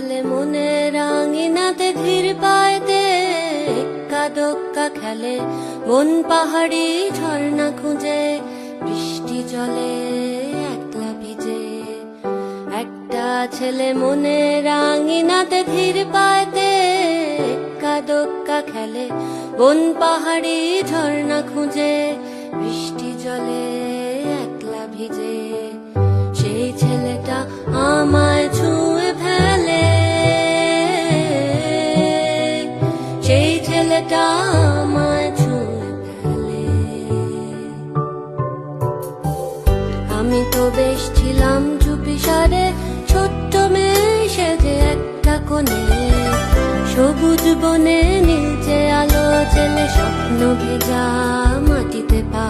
ছেলে মনে রাঙিনাতে ধীর পায়তে এক্কা দোক্কা খেলে, বন পাহাড়ি ঝর্ণা খুঁজে বৃষ্টি জলে একলা ভিজে। একটা ছেলে মনে রাঙিনাতে ধীর পায়তে এক্কা দোক্কা খেলে, বন পাহাড়ি ঝর্ণা খুঁজে বৃষ্টি জলে একলা ভিজে। সেই ছেলেটা আমায় ছুঁয়ে ফেলে, সেই ছেলেটা আমায় ছুঁয়ে ফেলে। আমি তো বেশ ছিলাম চুপিসারে, ছোট্ট মেয়ে সেজে একটা কোণে, সবুজ বনে নীলচে আলো জেলে স্বপ্ন ভেজা মাটিতে পা